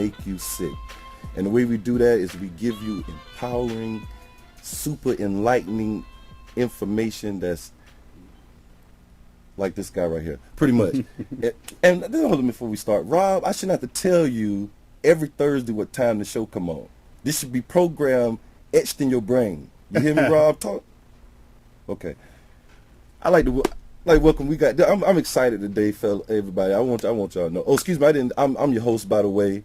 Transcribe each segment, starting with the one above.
make you sick. And the way we do that is we give you empowering, super enlightening information that's like this guy right here, pretty much. And then hold on before we start. Rob, I shouldn't have to tell you every Thursday what time the show come on. This should be programmed, etched in your brain. You hear me, Rob? Talk. Okay. I like to welcome. We got. I'm excited today, everybody. I want y'all to know. Oh, excuse me. I'm your host, by the way.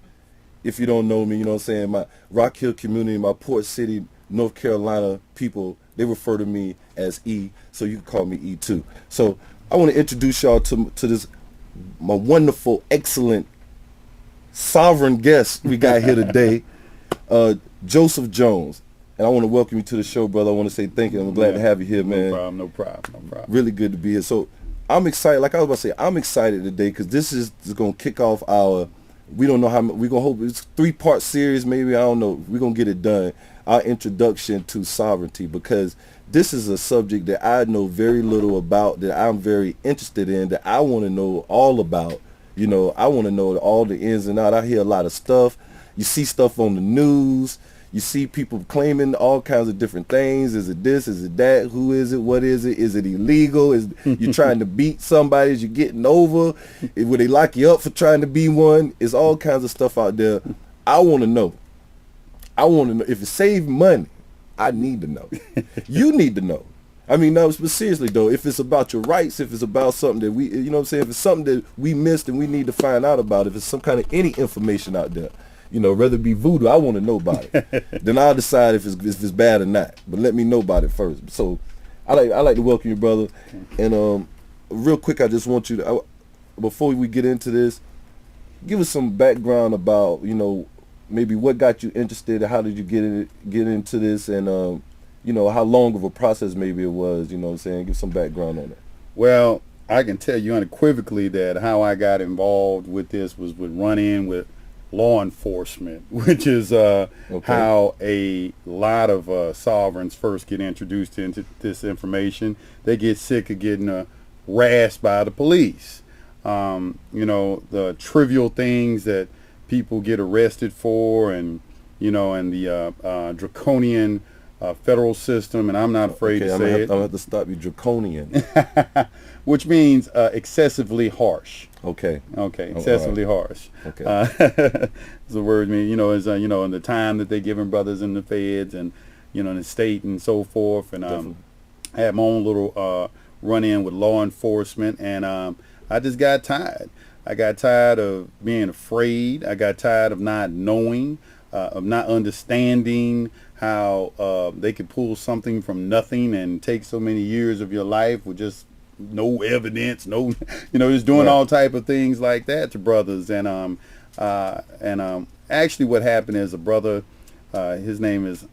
If you don't know me, you know what I'm saying. My Rock Hill community, my Port City, North Carolina people, they refer to me as E, so you can call me E too. So I want to introduce y'all to this my wonderful, excellent, sovereign guest we got here today, Joseph Jones. And I want to welcome you to the show, brother. I want to say thank you. I'm glad to have you here, man. No problem. Really good to be here. So I'm excited. Like I was about to say, I'm excited today because this is going to kick off our, we don't know how, we're going to hope it's 3-part series, maybe. I don't know. We're going to get it done. Our introduction to sovereignty, because this is a subject that I know very little about, that I'm very interested in, that I want to know all about. You know, I want to know all the ins and outs. I hear a lot of stuff. You see stuff on the news. You see people claiming all kinds of different things. Is it this? Is it that? Who is it? What is it? Is it illegal? Is you trying to beat somebody? Is you getting over? Will they lock you up for trying to be one? It's all kinds of stuff out there. I want to know. I want to know. If it saves money, I need to know. You need to know. I mean, no, but seriously though, if it's about your rights, if it's about something that we, you know what I'm saying, if it's something that we missed and we need to find out about, if it's some kind of any information out there, you know, whether it be voodoo, I want to know about it. Then I'll decide if it's bad or not. But let me know about it first. So I like to welcome you, brother. And real quick, I just want you to, before we get into this, give us some background about, you know, maybe what got you interested, how did you get into this, and you know, how long of a process maybe it was, you know what I'm saying? Give some background on it. Well, I can tell you unequivocally that how I got involved with this was with run-in with law enforcement, which is how a lot of sovereigns first get introduced into this information. They get sick of getting harassed by the police. You know, the trivial things that people get arrested for, and you know, and the draconian federal system, and I'm not afraid to say it. I'm going to have to stop you. Draconian. Which means excessively harsh. Okay. Excessively harsh. Okay. The word mean, you know, is you know, in the time that they giving brothers in the feds, and you know, in the state and so forth. And I had my own little run-in with law enforcement, and I just got tired. I got tired of being afraid. I got tired of not knowing, of not understanding how they could pull something from nothing and take so many years of your life with just no evidence, no, you know, just doing all type of things like that to brothers. And actually what happened is a brother, his name is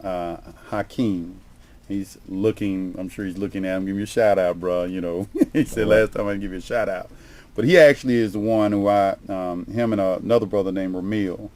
Hakeem. He's looking, I'm sure he's looking at him. Give me a shout out, bro. You know, he said last time I'd give you a shout out. But he actually is the one who him and another brother named Ramil,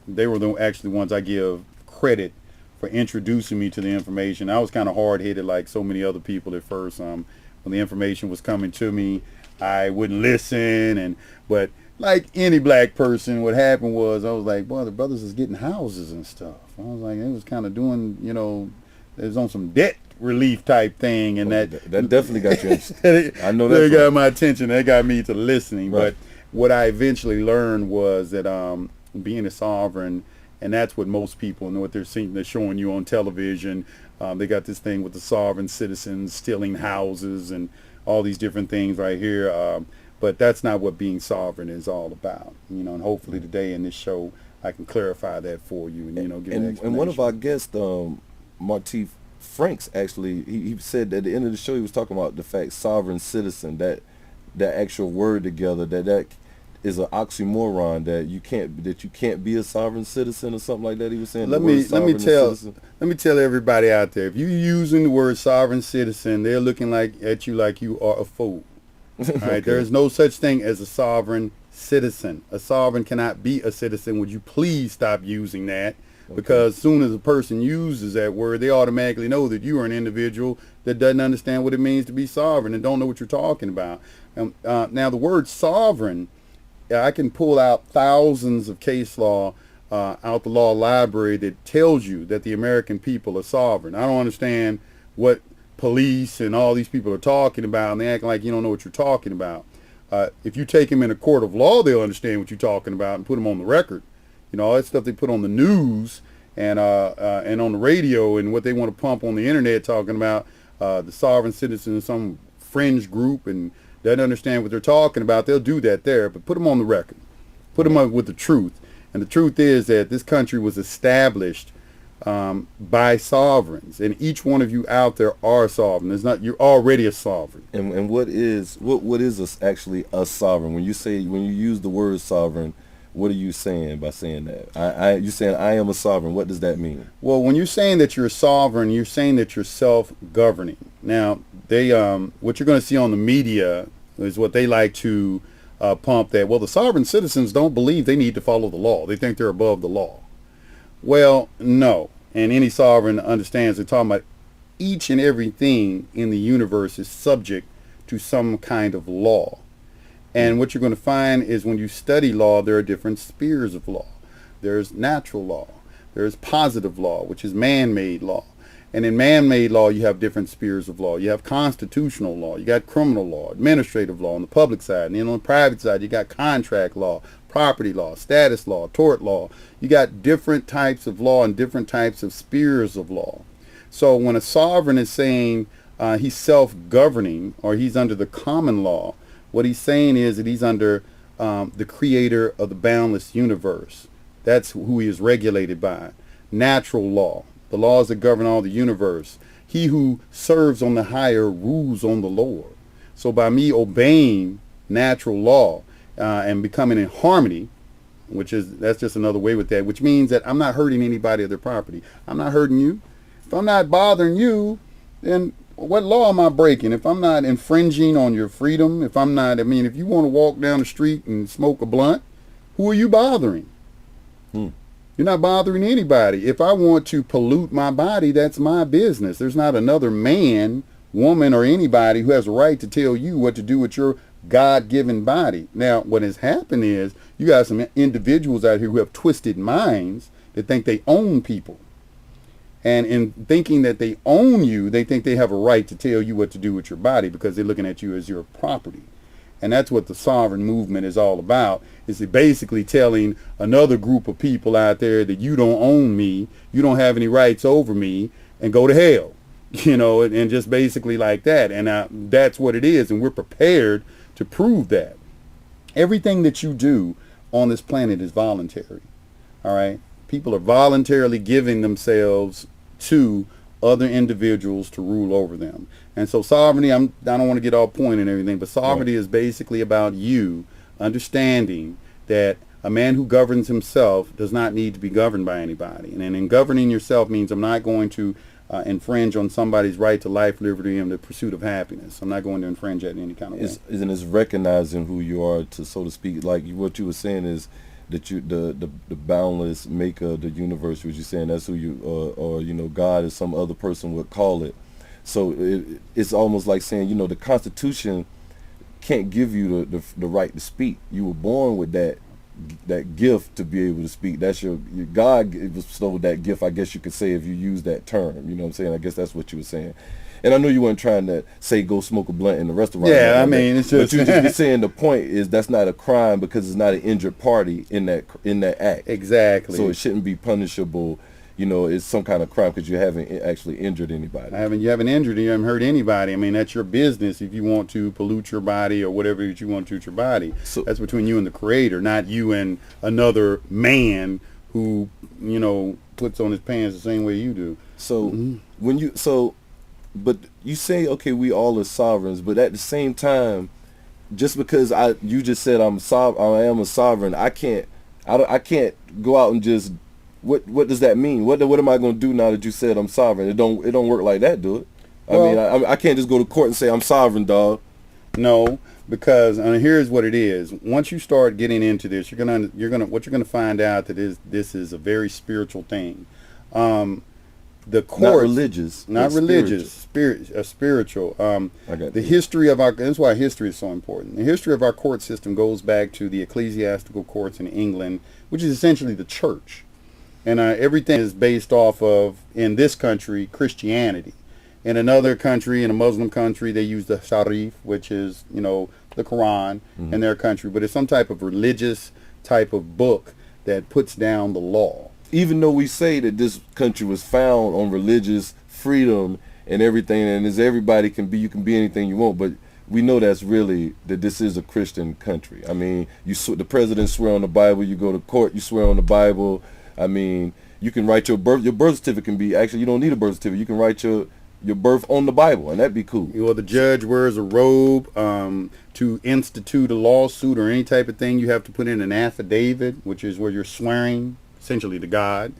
they were actually the ones I give credit for introducing me to the information. I was kind of hard-headed like so many other people at first. When the information was coming to me, I wouldn't listen. But like any black person, what happened was I was like, boy, the brothers is getting houses and stuff. I was like, it was kind of doing, you know, it was on some debt relief type thing, and that definitely got you interested. I know that. They got my attention. They got me to listening. Right. But what I eventually learned was that being a sovereign, and that's what most people know, what they're seeing. They're showing you on television. They got this thing with the sovereign citizens stealing houses and all these different things right here. But that's not what being sovereign is all about. You know, and hopefully today in this show I can clarify that for you, and you know, give an explanation. And one of our guests, Martif Franks, actually, he said at the end of the show he was talking about the fact sovereign citizen, that actual word together, that is an oxymoron, that you can't be a sovereign citizen or something like that. He was saying. Let me tell everybody out there, if you're using the word sovereign citizen, they're looking at you like you are a fool. All right, okay. There is no such thing as a sovereign citizen. A sovereign cannot be a citizen. Would you please stop using that? Because as soon as a person uses that word, they automatically know that you are an individual that doesn't understand what it means to be sovereign and don't know what you're talking about. Now, the word sovereign I can pull out thousands of case law out the law library that tells you that the American people are sovereign. I don't understand what police and all these people are talking about, and they act like you don't know what you're talking about. If you take them in a court of law, they'll understand what you're talking about and put them on the record. You know, all that stuff they put on the news and on the radio and what they want to pump on the internet talking about the sovereign citizen, some fringe group, and doesn't understand what they're talking about. They'll do that there, but put them on the record. Put them up with the truth. And the truth is that this country was established by sovereigns, and each one of you out there are sovereign. It's not, you're already a sovereign. And what is actually a sovereign? When you use the word sovereign, what are you saying by saying that? You saying I am a sovereign. What does that mean? Well, when you're saying that you're a sovereign, you're saying that you're self-governing. Now, they what you're going to see on the media is what they like to pump that, well, the sovereign citizens don't believe they need to follow the law. They think they're above the law. Well, no. And any sovereign understands they're talking about each and everything in the universe is subject to some kind of law. And what you're going to find is when you study law, there are different spheres of law. There's natural law. There's positive law, which is man-made law. And in man-made law, you have different spheres of law. You have constitutional law. You got criminal law, administrative law on the public side. And then on the private side, you got contract law, property law, status law, tort law. You got different types of law and different types of spheres of law. So when a sovereign is saying he's self-governing or he's under the common law, what he's saying is that he's under the creator of the boundless universe. That's who he is regulated by. Natural law, the laws that govern all the universe. He who serves on the higher rules on the lower. So by me obeying natural law and becoming in harmony, that's just another way with that, which means that I'm not hurting anybody or their property. I'm not hurting you. If I'm not bothering you, then what law am I breaking? If I'm not infringing on your freedom, if you want to walk down the street and smoke a blunt, who are you bothering? You're not bothering anybody. If I want to pollute my body, that's my business. There's not another man, woman, or anybody who has a right to tell you what to do with your God-given body. Now, what has happened is you got some individuals out here who have twisted minds that think they own people. And in thinking that they own you, they think they have a right to tell you what to do with your body because they're looking at you as your property. And that's what the sovereign movement is all about, is basically telling another group of people out there that you don't own me, you don't have any rights over me, and go to hell. You know, and just basically like that. And that's what it is, and we're prepared to prove that. Everything that you do on this planet is voluntary. All right? People are voluntarily giving themselves to other individuals to rule over them. And so sovereignty, I don't want to get all point and everything, but sovereignty is basically about you understanding that a man who governs himself does not need to be governed by anybody. And in governing yourself means I'm not going to infringe on somebody's right to life, liberty, and the pursuit of happiness. I'm not going to infringe that in any kind of way. Isn't it recognizing who you are, to so to speak, like what you were saying is that you the boundless maker of the universe, which you're saying that's who you or you know, God, as some other person would call it. So it's almost like saying, you know, the Constitution can't give you the right to speak. You were born with that gift to be able to speak. That's your God bestowed that gift, I guess you could say, if you use that term. You know what I'm saying? I guess that's what you were saying. And I know you weren't trying to say go smoke a blunt in the restaurant. Yeah, I mean, it's just. But you just be saying the point is that's not a crime because it's not an injured party in that act. Exactly. So it shouldn't be punishable. You know, it's some kind of crime because you haven't actually injured anybody. You haven't injured, you haven't hurt anybody. I mean, that's your business if you want to pollute your body or whatever that you want to with your body. So that's between you and the Creator, not you and another man who, you know, puts on his pants the same way you do. So but you say, okay, we all are sovereigns, but at the same time, just because you just said I am a sovereign, I can't go out and just. What does that mean? What am I going to do now that you said I'm sovereign? It don't work like that, do it? Well, I can't just go to court and say I'm sovereign, dog. No, because here's what it is. Once you start getting into this, you're gonna find out that this is a very spiritual thing. the courts, not religious, not religious, spiritual. The history of our, that's why history is so important. The history of our court system goes back to the ecclesiastical courts in England, which is essentially the church. And everything is based off of, in this country, Christianity. In another country, in a Muslim country, they use the Sharif, which is, the Quran in their country. But it's some type of religious type of book that puts down the law. Even though we say that this country was found on religious freedom and everything, and as everybody can be, you can be anything you want, but we know that's really, that this is a Christian country. I mean, the president swear on the Bible, you go to court, you swear on the Bible. I mean, you can write your birth certificate can be, actually, you don't need a birth certificate. You can write your birth on the Bible, and that'd be cool. Well, the judge wears a robe. To institute a lawsuit or any type of thing, you have to put in an affidavit, which is where you're swearing, essentially, to God.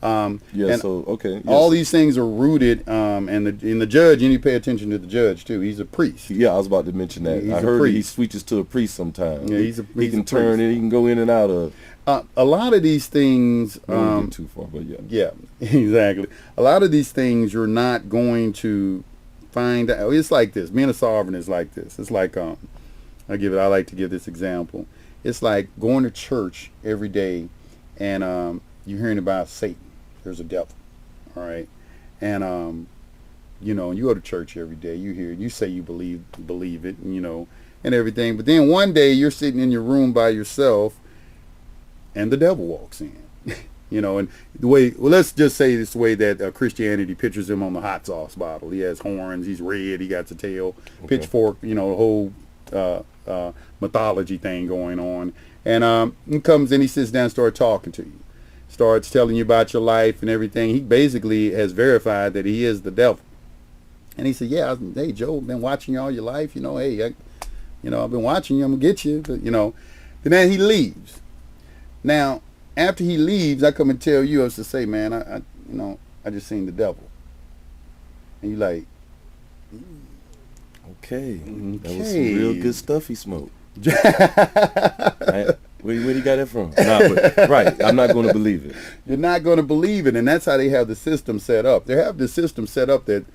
All these things are rooted, and the judge, you need to pay attention to the judge, too. He's a priest. Yeah, I was about to mention that. I heard he switches to a priest sometimes. Yeah, he can turn it, he can go in and out of. A lot of these things... don't get too far, but yeah. Yeah, exactly. A lot of these things you're not going to find out. It's like this. Being a sovereign is like this. It's like, I like to give this example. It's like going to church every day and you're hearing about Satan. There's a devil, all right? And, you go to church every day. You hear it. You say you believe it, and everything. But then one day you're sitting in your room by yourself and the devil walks in, and the way, let's just say this way that Christianity pictures him on the hot sauce bottle. He has horns, he's red, he got a tail, pitchfork, the whole mythology thing going on. And he comes in, he sits down and starts talking to you, starts telling you about your life and everything. He basically has verified that he is the devil. And he said, yeah, hey, Joe, I've been watching you all your life, hey, I've been watching you, I'm going to get you, but, then he leaves. Now, after he leaves, I come and tell you, I was to say, man, I just seen the devil. And you like, okay. That was some real good stuff he smoked. Where he got that from? Right, I'm not going to believe it. You're not going to believe it, and that's how they have the system set up. They have the system set up that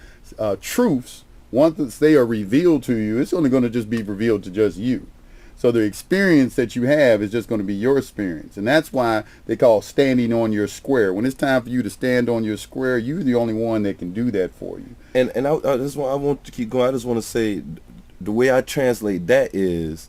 truths, once they are revealed to you, it's only going to just be revealed to just you. So the experience that you have is just going to be your experience. And that's why they call standing on your square. When it's time for you to stand on your square, you're the only one that can do that for you. And I want to keep going. I just want to say the way I translate that is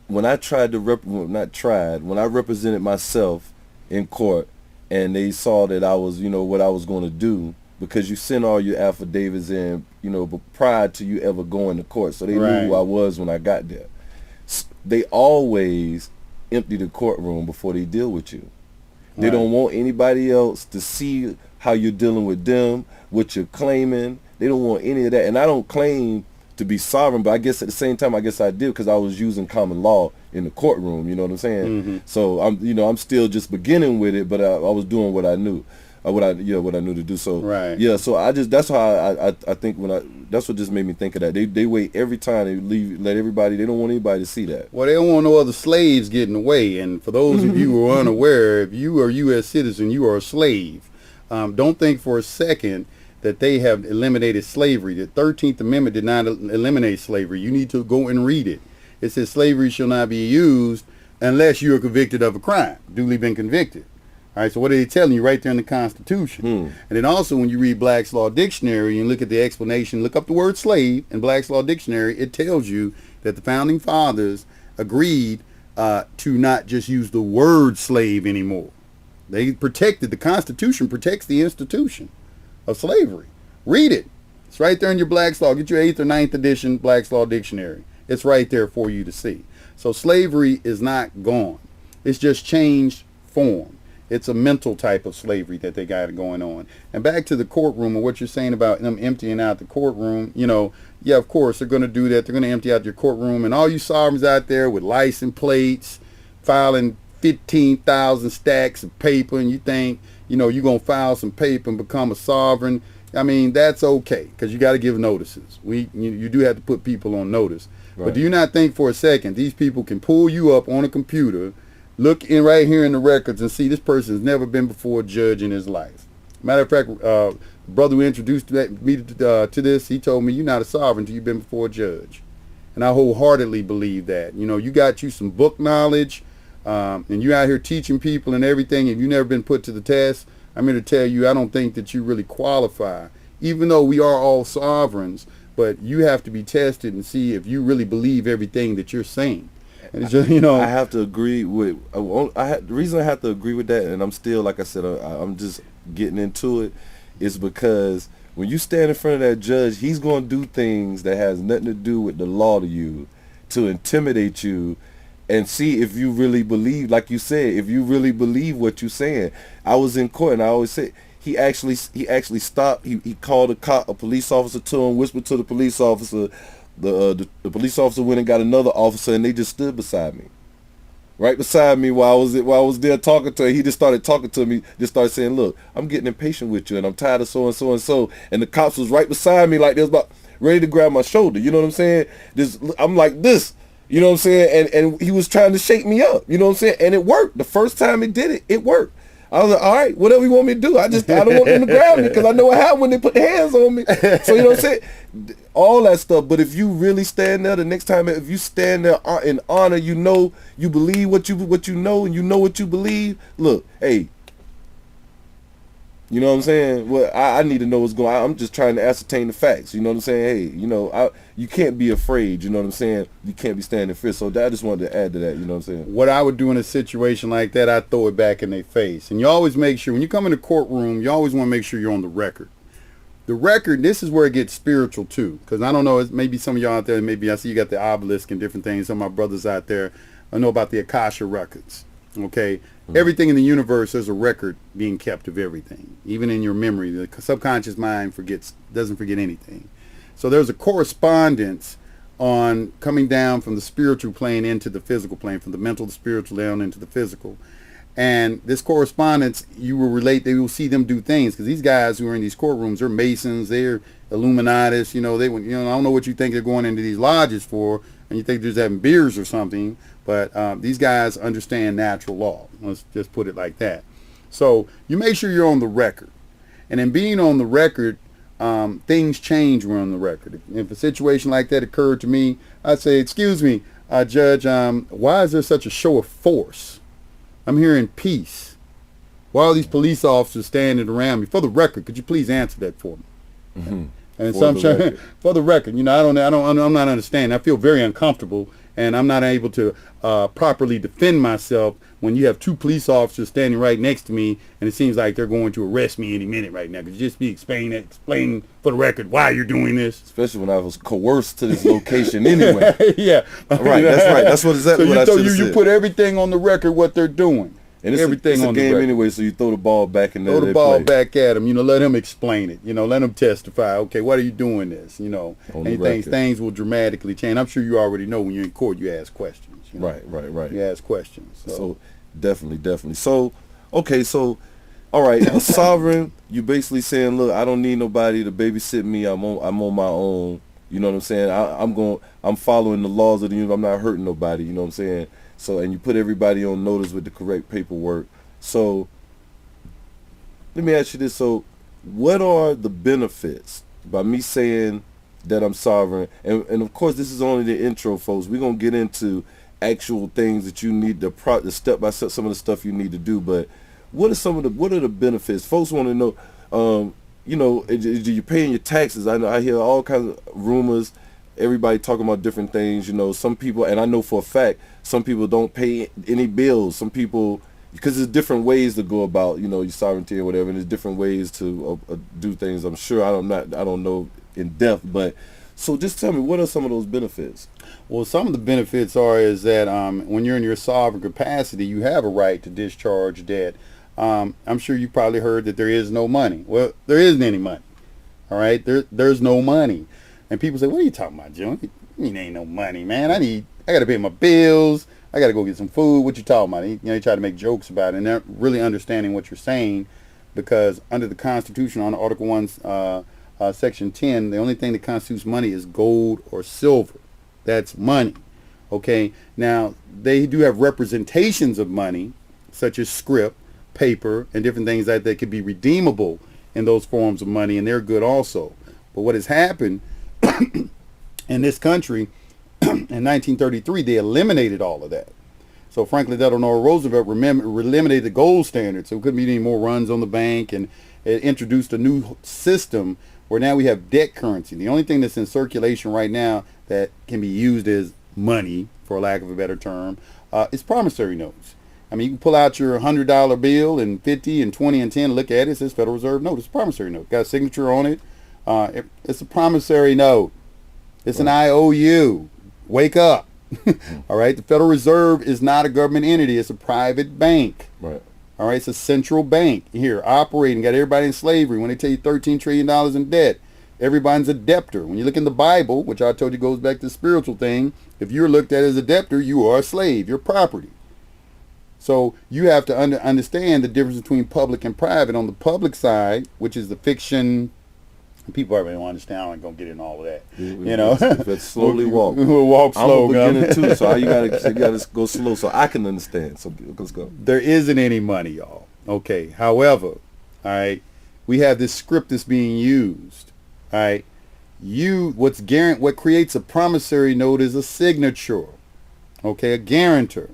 when I tried to when I represented myself in court and they saw that I was, what I was going to do, because you send all your affidavits in, but prior to you ever going to court. So they knew who I was when I got there. They always empty the courtroom before they deal with you. They don't want anybody else to see how you're dealing with them, what you're claiming. They don't want any of that. And I don't claim to be sovereign, but I guess at the same time, I guess I did, because I was using common law in the courtroom. You know what I'm saying? Mm-hmm. So I'm still just beginning with it, but I was doing what I knew. What I knew to do. So so that's how I think that's what just made me think of that. They wait every time, they let everybody, they don't want anybody to see that. Well, they don't want no other slaves getting away. And for those of you who are unaware, if you are a U.S. citizen, you are a slave. Don't think for a second that they have eliminated slavery. The 13th Amendment did not eliminate slavery. You need to go and read it. It says slavery shall not be used unless you are convicted of a crime, duly been convicted. All right, so what are they telling you right there in the Constitution? And then also when you read Black's Law Dictionary and look at the explanation, look up the word slave in Black's Law Dictionary, it tells you that the Founding Fathers agreed to not just use the word slave anymore. The Constitution protects the institution of slavery. Read it. It's right there in your Black's Law. Get your 8th or 9th edition Black's Law Dictionary. It's right there for you to see. So slavery is not gone. It's just changed form. It's a mental type of slavery that they got going on. And back to the courtroom and what you're saying about them emptying out the courtroom, yeah, of course, they're going to do that. They're going to empty out your courtroom. And all you sovereigns out there with license plates, filing 15,000 stacks of paper, and you think, you're going to file some paper and become a sovereign. I mean, that's okay, because you got to give notices. You do have to put people on notice. Right. But do you not think for a second these people can pull you up on a computer, look in right here in the records and see this person has never been before a judge in his life. Matter of fact, brother who introduced me to this, he told me, you're not a sovereign until you've been before a judge. And I wholeheartedly believe that. You know, you got you some book knowledge, and you out here teaching people and everything, and you've never been put to the test. I'm here to tell you, I don't think that you really qualify, even though we are all sovereigns, but you have to be tested and see if you really believe everything that you're saying. And it's just, you know, I have to agree with. The reason I have to agree with that, and I'm still, like I said, I'm just getting into it, is because when you stand in front of that judge, he's going to do things that has nothing to do with the law to you, to intimidate you, and see if you really believe, like you said, if you really believe what you're saying. I was in court, and I always say he actually stopped. He called a police officer to him, whispered to the police officer. The police officer went and got another officer, and they just stood beside me, right beside me while I was there talking to him. He just started talking to me, just started saying, "Look, I'm getting impatient with you, and I'm tired of so and so and so." And the cops was right beside me, like they was about ready to grab my shoulder. You know what I'm saying? I'm like this. You know what I'm saying? And he was trying to shake me up. You know what I'm saying? And it worked. The first time he did it, it worked. I was like, all right, whatever you want me to do. I don't want them to grab me because I know what happened when they put their hands on me. So, you know what I'm saying? All that stuff. But if you really stand there the next time, if you stand there in honor, you know, you believe what you know, and you know what you believe. Look, hey, you know what I'm saying? Well, I need to know what's going on. I'm just trying to ascertain the facts. You know what I'm saying? Hey, you know, you can't be afraid. You know what I'm saying? You can't be standing in fear. So I just wanted to add to that. You know what I'm saying? What I would do in a situation like that, I throw it back in their face. And you always make sure, when you come in the courtroom, you always want to make sure you're on the record. The record, this is where it gets spiritual too. Because I don't know, maybe some of y'all out there, maybe I see you got the obelisk and different things. Some of my brothers out there, I know about the Akasha records. Okay? Mm-hmm. Everything in the universe, there's a record being kept of everything. Even in your memory, the subconscious mind doesn't forget anything. So there's a correspondence on coming down from the spiritual plane into the physical plane, from the mental, the spiritual down into the physical. And this correspondence, they will see them do things, because these guys who are in these courtrooms, they're Masons, they're Illuminatis, I don't know what you think they're going into these lodges for, and you think they're just having beers or something, but these guys understand natural law. Let's just put it like that. So you make sure you're on the record. And in being on the record, things change when on the record. If a situation like that occurred to me, I'd say, excuse me, Judge, why is there such a show of force? I'm here in peace. Why are these police officers standing around me? For the record, could you please answer that for me? Mm-hmm. And for the record, I'm not understanding. I feel very uncomfortable, and I'm not able to properly defend myself when you have two police officers standing right next to me, and it seems like they're going to arrest me any minute right now. Could you just be explain for the record why you're doing this? Especially when I was coerced to this location anyway. Yeah. Right, that's right. That's exactly what I should have said. You put everything on the record what they're doing. And it's a game anyway, so you throw the ball back in there. Throw the ball back at him. Let him explain it. Let him testify. Okay, why are you doing this? Things will dramatically change. I'm sure you already know when you're in court, you ask questions. Right. You ask questions. So definitely. So, okay, so, all right, a sovereign, you basically saying, look, I don't need nobody to babysit me. I'm on my own. You know what I'm saying? I'm following the laws of the universe. I'm not hurting nobody. You know what I'm saying? So, and you put everybody on notice with the correct paperwork. So, let me ask you this. So, what are the benefits by me saying that I'm sovereign? And of course, this is only the intro, folks. We're going to get into actual things that you need, the step by step, some of the stuff you need to do. But what are the benefits? Folks want to know, you're paying your taxes. I hear all kinds of rumors. Everybody talking about different things, some people, and I know for a fact, some people don't pay any bills. Some people, because there's different ways to go about, your sovereignty or whatever, and there's different ways to do things. I'm sure I don't know in depth, but so just tell me, what are some of those benefits? Well, some of the benefits is that when you're in your sovereign capacity, you have a right to discharge debt. I'm sure you probably heard that there is no money. Well, there isn't any money. All right, there's no money. And people say, what are you talking about, Jim? I mean, ain't no money, man. I got to pay my bills. I got to go get some food. What you talking about? They try to make jokes about it, and they're really understanding what you're saying, because under the Constitution, on Article 1, Section 10, the only thing that constitutes money is gold or silver. That's money. Okay? Now, they do have representations of money, such as scrip, paper, and different things that could be redeemable in those forms of money, and they're good also. But what has happened in this country in 1933, they eliminated all of that. So Franklin Delano Roosevelt eliminated the gold standard, so it couldn't be any more runs on the bank, and it introduced a new system where now we have debt currency. The only thing that's in circulation right now that can be used as money, for lack of a better term, is promissory notes. I mean, you can pull out your $100 bill and 50 and 20 and 10 and look at it. It says Federal Reserve note. It's a promissory note. Got a signature on it. It's a promissory note. It's an IOU. Wake up. All right. The Federal Reserve is not a government entity. It's a private bank. Right. All right. It's a central bank here operating. Got everybody in slavery. When they tell you $13 trillion in debt, everybody's a debtor. When you look in the Bible, which I told you goes back to the spiritual thing, if you're looked at as a debtor, you are a slave. You're property. So you have to understand the difference between public and private. On the public side, which is the fiction, people already don't understand. I'm not going to get into all of that. Let's slowly walk. We'll walk slow. I'm a beginner too, so you gotta go slow so I can understand. So let's go. There isn't any money, y'all. Okay. However, all right, we have this script that's being used. All right. What creates a promissory note is a signature. Okay, a guarantor.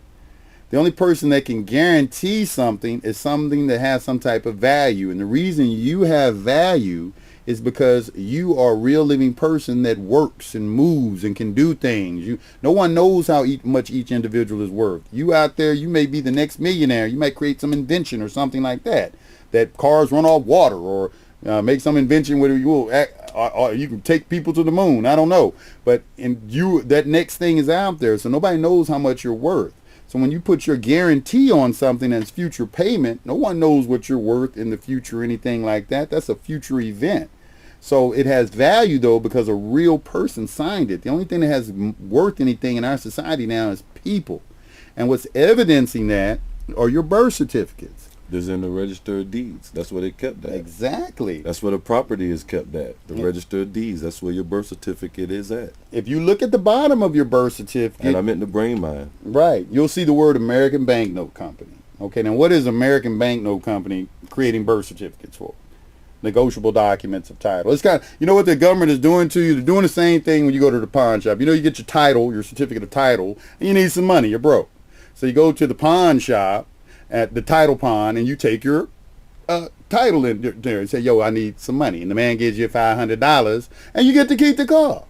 The only person that can guarantee something is something that has some type of value. And the reason you have value is because you are a real living person that works and moves and can do things. No one knows how much each individual is worth. You out there, you may be the next millionaire. You might create some invention or something like that. That cars run off water, or make some invention where you can take people to the moon. I don't know. But that next thing is out there. So nobody knows how much you're worth. So when you put your guarantee on something as future payment, no one knows what you're worth in the future or anything like that. That's a future event. So it has value, though, because a real person signed it. The only thing that has worth anything in our society now is people. And what's evidencing that are your birth certificates. There's in the register of deeds. That's where they kept that. Exactly. That's where the property is kept at. The register of deeds. That's where your birth certificate is at. If you look at the bottom of your birth certificate. And I meant the brain mine. Right. You'll see the word American Banknote Company. Okay, now what is American Banknote Company creating birth certificates for? Negotiable documents of title. It's kind of, you know what the government is doing to you? They're doing the same thing when you go to the pawn shop. You get your title, your certificate of title, and you need some money. You're broke. So you go to the pawn shop, at the title pawn, and you take your title in there and say, yo, I need some money. And the man gives you $500, and you get to keep the car.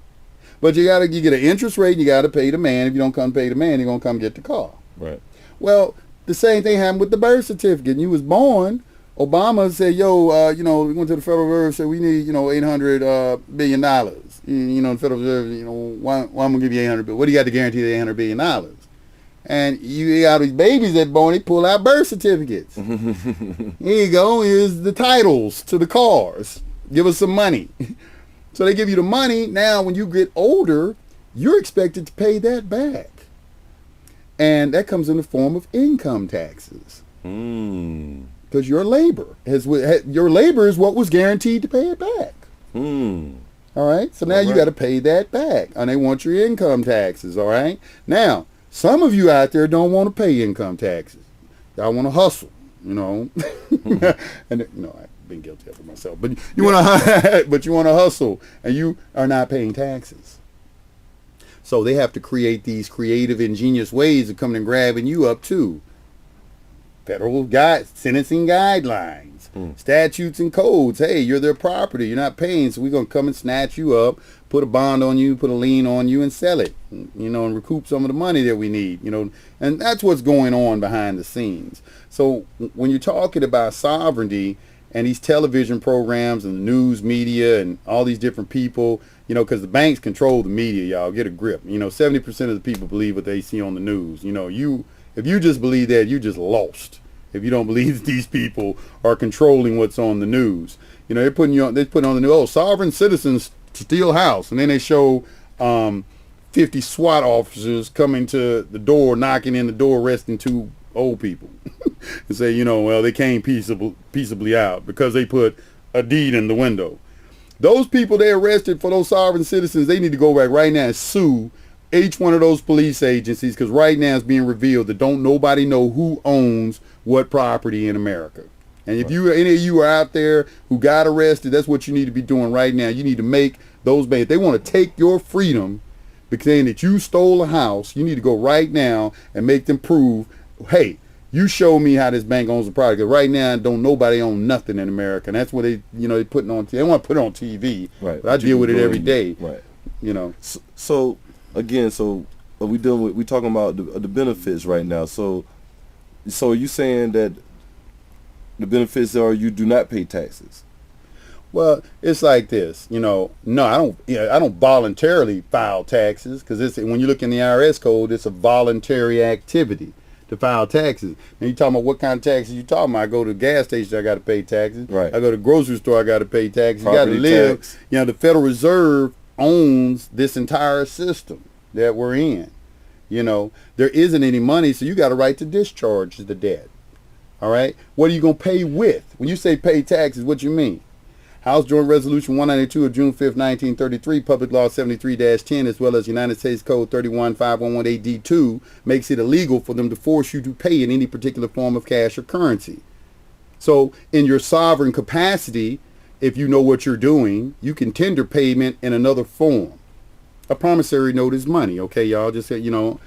But you get an interest rate, and you got to pay the man. If you don't come pay the man, you're going to come get the car. Right. Well, the same thing happened with the birth certificate. You was born, Obama said, yo, we went to the Federal Reserve, said we need, $800 billion. The Federal Reserve, why I'm going to give you $800 billion? What do you got to guarantee the $800 billion? And you got these babies that born, they pull out birth certificates. Here you go. Here's the titles to the cars. Give us some money. So they give you the money. Now, when you get older, you're expected to pay that back. And that comes in the form of income taxes. Because your labor is what was guaranteed to pay it back. All right. So now you got to pay that back. And they want your income taxes. All right. Now, some of you out there don't want to pay income taxes. Y'all want to hustle, and I've been guilty of it myself. But you want to hustle, and you are not paying taxes. So they have to create these creative, ingenious ways of coming and grabbing you up too. Federal sentencing guidelines, statutes and codes. Hey, you're their property. You're not paying, so we're gonna come and snatch you up, put a bond on you, put a lien on you, and sell it. And recoup some of the money that we need. And that's what's going on behind the scenes. So when you're talking about sovereignty and these television programs and the news media and all these different people, because the banks control the media, y'all get a grip. 70% of the people believe what they see on the news. If you just believe that, you just lost. If you don't believe that these people are controlling what's on the news, they're putting on the news. Sovereign citizens steal house, and then they show 50 SWAT officers coming to the door, knocking in the door, arresting 2 old people, and say, they came peaceably out because they put a deed in the window. Those people they arrested for those sovereign citizens, they need to go back right now and sue each one of those police agencies, because right now it's being revealed that don't nobody know who owns what property in America. And if any of you are out there who got arrested, that's what you need to be doing right now. You need to make those banks. If they want to take your freedom because saying that you stole a house, you need to go right now and make them prove, hey, you show me how this bank owns the property. 'Cause right now, don't nobody own nothing in America. And that's what they putting on. They want to put it on TV. Right. But I deal with it every day. Right. So again, we talking about the benefits right now. So are you saying that the benefits are you do not pay taxes? Well, it's like this, no, I don't voluntarily file taxes because when you look in the IRS code, it's a voluntary activity to file taxes. Now you talking about what kind of taxes you talking about? I go to the gas station, I got to pay taxes. Right. I go to the grocery store, I got to pay taxes. Property you got to live. tax. The Federal Reserve owns this entire system that we're in. There isn't any money, so you got a right to discharge the debt. All right. What are you going to pay with? When you say pay taxes, what you mean? House Joint Resolution 192 of June 5th, 1933, Public Law 73-10, as well as United States Code 31511AD2, makes it illegal for them to force you to pay in any particular form of cash or currency. So in your sovereign capacity, if you know what you're doing, you can tender payment in another form. A promissory note is money, okay, y'all? Just say,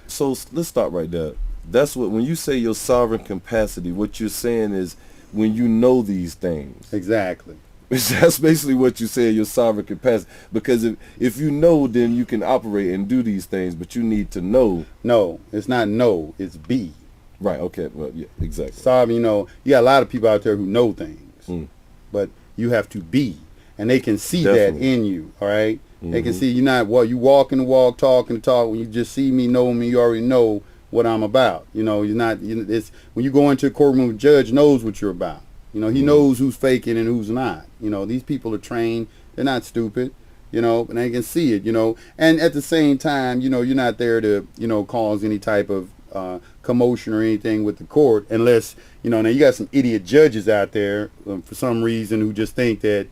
So let's stop right there. That's when you say your sovereign capacity, what you're saying is when you know these things. Exactly. That's basically what you say, your sovereign capacity. Because if you know, then you can operate and do these things, but you need to know. No, it's not know, it's be. Right, okay, well, yeah, exactly. Sovereign, you got a lot of people out there who know things, but you have to be. And they can see Definitely. that in you, all right? They can see you you walking the walk, talking the talk. When you just see me, know me, you already know what I'm about. You're not. It's when you go into a courtroom, the judge knows what you're about. He knows who's faking and who's not. These people are trained. They're not stupid. And they can see it. And at the same time, you're not there to cause any type of commotion or anything with the court, unless now you got some idiot judges out there for some reason who just think that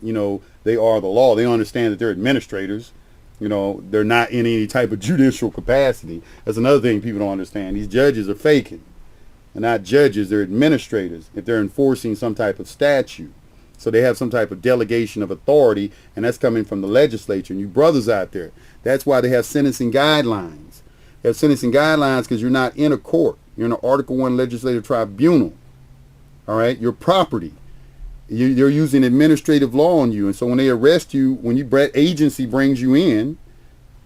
they are the law. They understand that they're administrators. They're not in any type of judicial capacity. That's another thing people don't understand. These judges are faking. They're not judges, they're administrators if they're enforcing some type of statute. So they have some type of delegation of authority, and that's coming from the legislature. And you brothers out there, that's why they have sentencing guidelines. They have sentencing guidelines because you're not in a court. You're in an Article 1 legislative tribunal. All right? You're property. They're using administrative law on you. And so when they arrest you, when agency brings you in,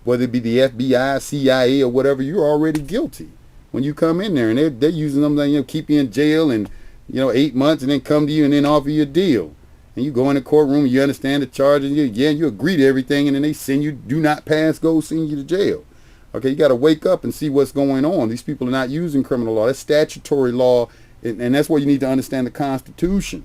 whether it be the FBI, CIA, or whatever, you're already guilty when you come in there. And they're using them, keep you in jail and, 8 months and then come to you and then offer you a deal. And you go in the courtroom, you understand the charges, you agree to everything, and then they send you, do not pass, go, send you to jail. Okay, you got to wake up and see what's going on. These people are not using criminal law. That's statutory law, and that's why you need to understand the Constitution.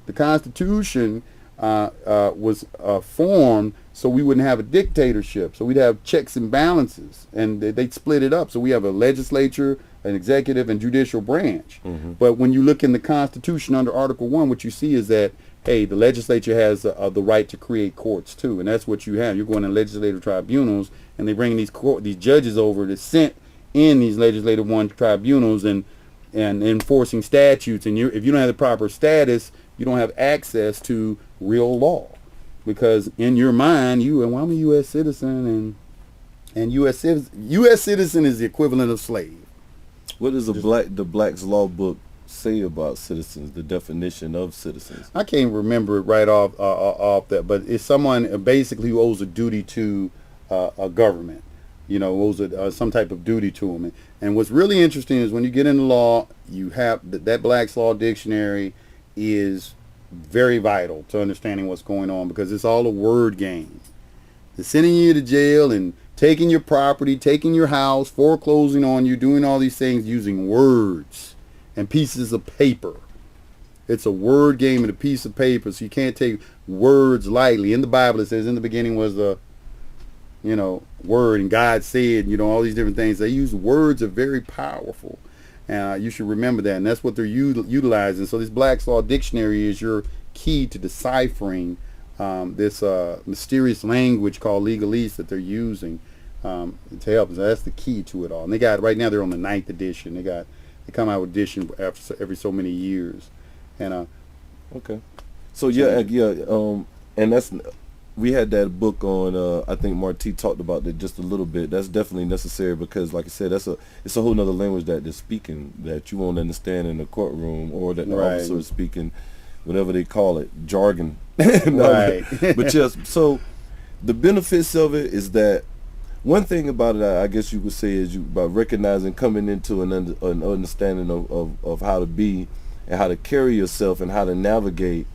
The Constitution was formed so we wouldn't have a dictatorship. So we'd have checks and balances, and they'd split it up. So we have a legislature, an executive, and judicial branch. But when you look in the Constitution under Article 1, what you see is that, hey, the legislature has the right to create courts too, and that's what you have. You're going to legislative tribunals, and they bring these judges over to sit in these legislative tribunals and enforcing statutes. And if you don't have the proper status, you don't have access to real law, because in your mind, well, I'm a U.S. citizen, and U.S. citizen is the equivalent of slave. What does the Black's Law book say about citizens? The definition of citizens? I can't remember it right off that, but it's someone basically who owes a duty to a government. Owes some type of duty to them. And what's really interesting is when you get into law, you have that Black's Law Dictionary is very vital to understanding what's going on, because it's all a word game. They're sending you to jail and taking your property, taking your house, foreclosing on you, doing all these things using words and pieces of paper. It's a word game and a piece of paper, so you can't take words lightly. In the Bible, it says in the beginning was the word, and God said, all these different things. They use words are very powerful. You should remember that, and that's what they're utilizing. So this Black's Law Dictionary is your key to deciphering this mysterious language called legalese that they're using to help. So that's the key to it all. And right now they're on the 9th edition. They come out with edition every so many years. And Okay. So and that's we had that book on. I think Marty talked about that just a little bit. That's definitely necessary because, like I said, it's a whole nother language that they're speaking that you won't understand in the courtroom or that the Right. officer is speaking, whatever they call it, jargon. Right. But yes, so the benefits of it is that one thing about it, I guess you could say, is about recognizing, coming into an understanding of how to be and how to carry yourself and how to navigate.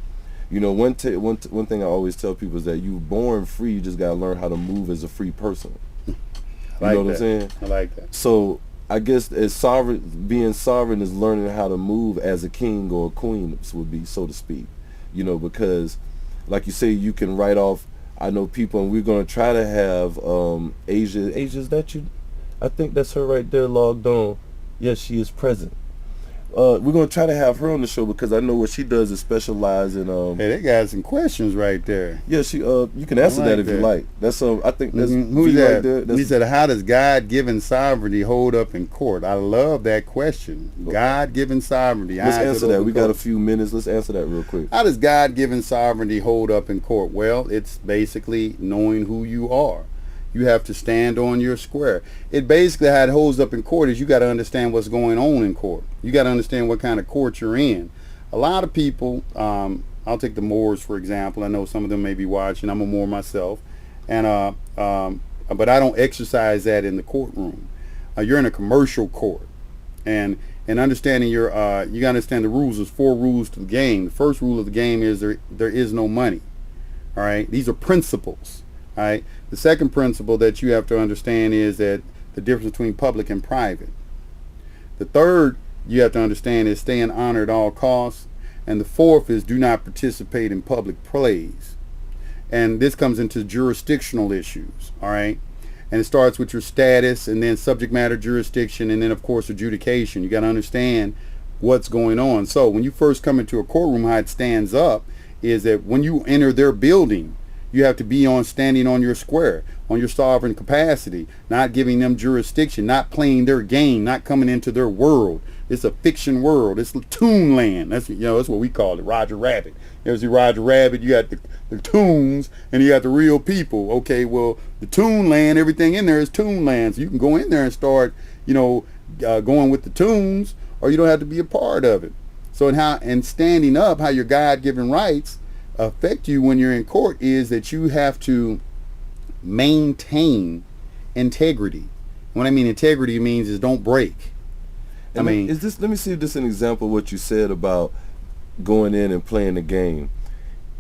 You know, one thing I always tell people is that you're born free. You just gotta learn how to move as a free person. You know what I'm saying? I like that. So I guess being sovereign is learning how to move as a king or a queen would be, so to speak. You know, because like you say, you can write off. I know people, and we're gonna try to have Asia. Is that you? I think that's her right there, logged on. Yes, she is present. We're gonna try to have her on the show because I know what she does is specialize in Hey, they got some questions right there. Yeah, she you can answer I like that if you that. like. That's I think that's Who's V that? right there. That's, He said, "How does God-given sovereignty hold up in court?" I love that question. God-given sovereignty. let's how does answer it hold that. up We in got a court? few minutes. Let's answer that real quick. How does God-given sovereignty hold up in court? Well, it's basically knowing who you are. You have to stand on your square. It basically, how it holds up in court is you got to understand what's going on in court. You got to understand what kind of court you're in. A lot of people, I'll take the Moors for example. I know some of them may be watching. I'm a Moor myself, and but I don't exercise that in the courtroom. You're in a commercial court, and understanding you got to understand the rules. There's 4 rules to the game. The first rule of the game is there is no money. All right, these are principles. All right. The second principle that you have to understand is that the difference between public and private. The third you have to understand is stay in honor at all costs. And the fourth is do not participate in public plays. And this comes into jurisdictional issues. All right. And it starts with your status and then subject matter jurisdiction and then, of course, adjudication. You got to understand what's going on. So when you first come into a courtroom, how it stands up is that when you enter their building, you have to be standing on your square, on your sovereign capacity, not giving them jurisdiction, not playing their game, not coming into their world. It's a fiction world. It's Toon Land. That's that's what we call it, Roger Rabbit. You ever see Roger Rabbit? You got the toons and you got the real people. Okay, well, the Toon Land, everything in there is Toon Land. So you can go in there and start, going with the tunes, or you don't have to be a part of it. So and standing up, how your God-given rights affect you when you're in court is that you have to maintain integrity. What I mean integrity means is don't break. Let me see if this is an example of what you said about going in and playing the game.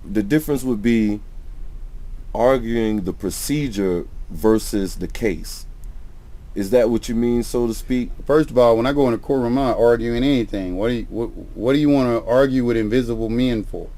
The difference would be arguing the procedure versus the case. Is that what you mean, so to speak? First of all, when I go in a courtroom, I'm not arguing anything. What do you want to argue with invisible men for?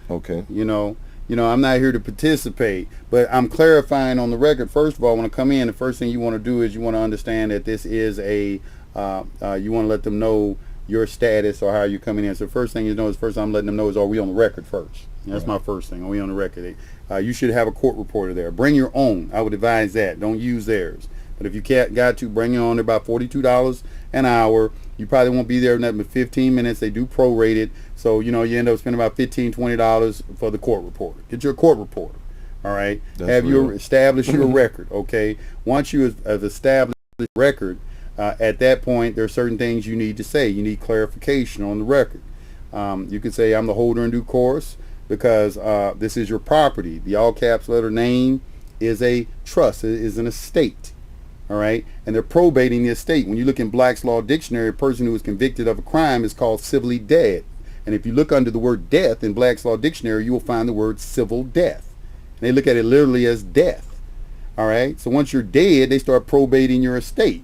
Okay. I'm not here to participate, but I'm clarifying on the record. First of all, when I come in, the first thing you want to do is you want to understand that this is you want to let them know your status or how you're coming in. So the first thing I'm letting them know is, are we on the record first? That's my first thing. Are we on the record? You should have a court reporter there. Bring your own. I would advise that. Don't use theirs. But if you got to, bring your own. They're about $42 an hour. You probably won't be there nothing but 15 minutes. They do prorate it. So, you end up spending about $15, $20 for the court reporter. Get your court reporter. All right. Establish your record. Okay. Once you have established the record, at that point, there are certain things you need to say. You need clarification on the record. You can say, I'm the holder in due course because this is your property. The all caps letter name is a trust. It is an estate. All right. And they're probating the estate. When you look in Black's Law Dictionary, a person who is convicted of a crime is called civilly dead. And if you look under the word death in Black's Law Dictionary, you will find the word civil death. And they look at it literally as death. All right. So once you're dead, they start probating your estate.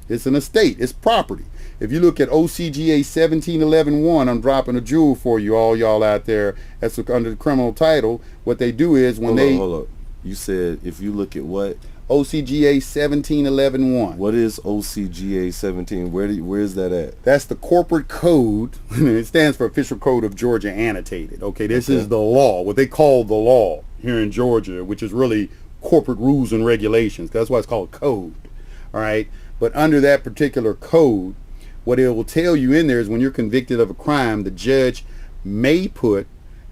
It's an estate. It's property. If you look at OCGA 1711.1, I'm dropping a jewel for you, all y'all out there. That's under the criminal title. What they do is when Hold up. You said if you look at what? OCGA 1711.1. What is OCGA 17? Where is that at? That's the corporate code. It stands for Official Code of Georgia Annotated. Okay, this is the law, what they call the law here in Georgia, which is really corporate rules and regulations. That's why it's called code. All right, but under that particular code, what it will tell you in there is when you're convicted of a crime, the judge may put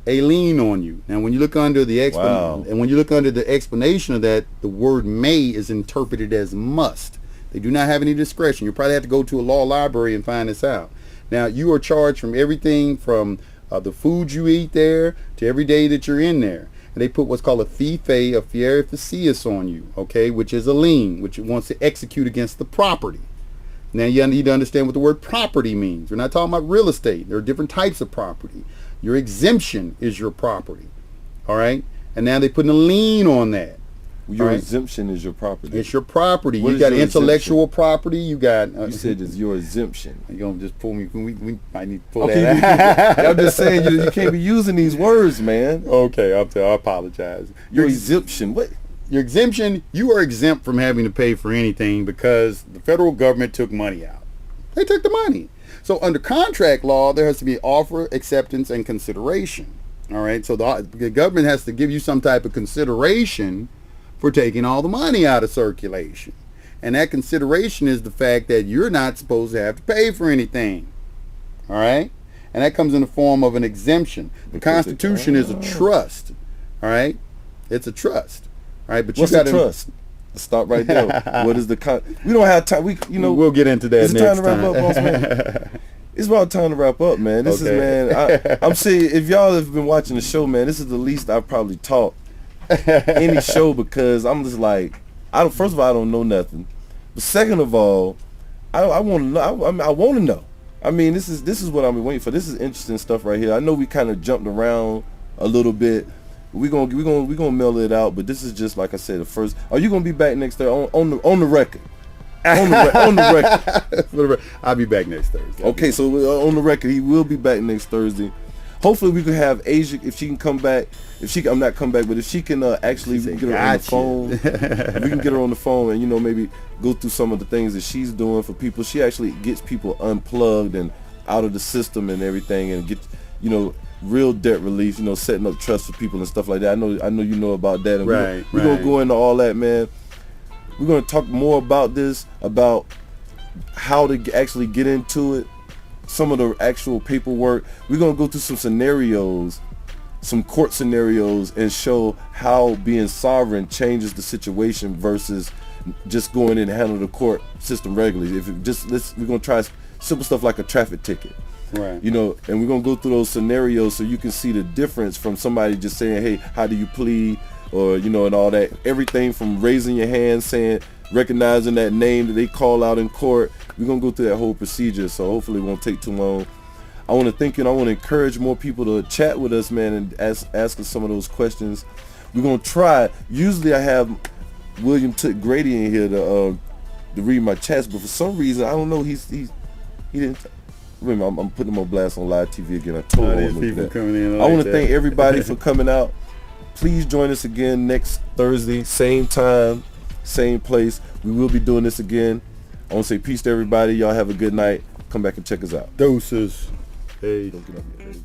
a lien on you. Now, when you look under the explanation of that, the word may is interpreted as must. They do not have any discretion. You probably have to go to a law library and find this out. Now, you are charged from everything from the food you eat there to every day that you're in there. And they put what's called a fee a fieri facias on you, okay, which is a lien, which it wants to execute against the property. Now, you need to understand what the word property means. We're not talking about real estate. There are different types of property. Your exemption is your property, all right? And now they're putting a lien on that. Your exemption is your property. It's your property. What You is got your intellectual property. You got. You said it's your exemption. You're going to just pull me. We might need to pull Okay, that out. I'm just saying you can't be using these words, man. Okay, I apologize. Your exemption. What? Your exemption, you are exempt from having to pay for anything because the federal government took money out. They took the money. So under contract law, there has to be offer, acceptance, and consideration. All right. So the government has to give you some type of consideration for taking all the money out of circulation. And that consideration is the fact that you're not supposed to have to pay for anything. All right. And that comes in the form of an exemption. The Constitution is a trust. All right. It's a trust. All right. But what's a trust? Let's stop right there. What is the we don't have time. We'll get into that next time. It's time to wrap up, boss man. It's about time to wrap up, man. This is, man. I'm saying, if y'all have been watching the show, man, this is the least I've probably taught any show, because I'm just like, first of all, I don't know nothing, but second of all, I want to know. I want to know. I mean, this is what I'm waiting for. This is interesting stuff right here. I know we kind of jumped around a little bit. We're gonna mail it out, but this is just, like I said, the first. Are you gonna be back next Thursday on the record? On the record. I'll be back next Thursday. Okay, so on the record, he will be back next Thursday. Hopefully, we can have Asia, if she can come back. I'm not come back, but if she can actually get her on the phone, we can get her on the phone and maybe go through some of the things that she's doing for people. She actually gets people unplugged and out of the system and everything, and get real debt relief. Setting up trust for people and stuff like that. I know you know about that. And we're gonna go into all that, man. We're going to talk more about this, about how to actually get into it, some of the actual paperwork. We're going to go through some scenarios, some court scenarios, and show how being sovereign changes the situation versus just going in and handle the court system regularly. We're going to try simple stuff like a traffic ticket. Right. And we're going to go through those scenarios so you can see the difference from somebody just saying, hey, how do you plead? Or, and all that. Everything from raising your hand, recognizing that name that they call out in court. We're going to go through that whole procedure, so hopefully it won't take too long. I want to thank you, and I want to encourage more people to chat with us, man, and ask us some of those questions. We're going to try. Usually I have William Grady in here to read my chats, but for some reason, I don't know, he didn't. Remember, I'm putting him on blast on live TV again. I told him that. I want to thank everybody for coming out. Please join us again next Thursday, same time, same place. We will be doing this again. I want to say peace to everybody. Y'all have a good night. Come back and check us out. Doses. Hey. Don't get up yet.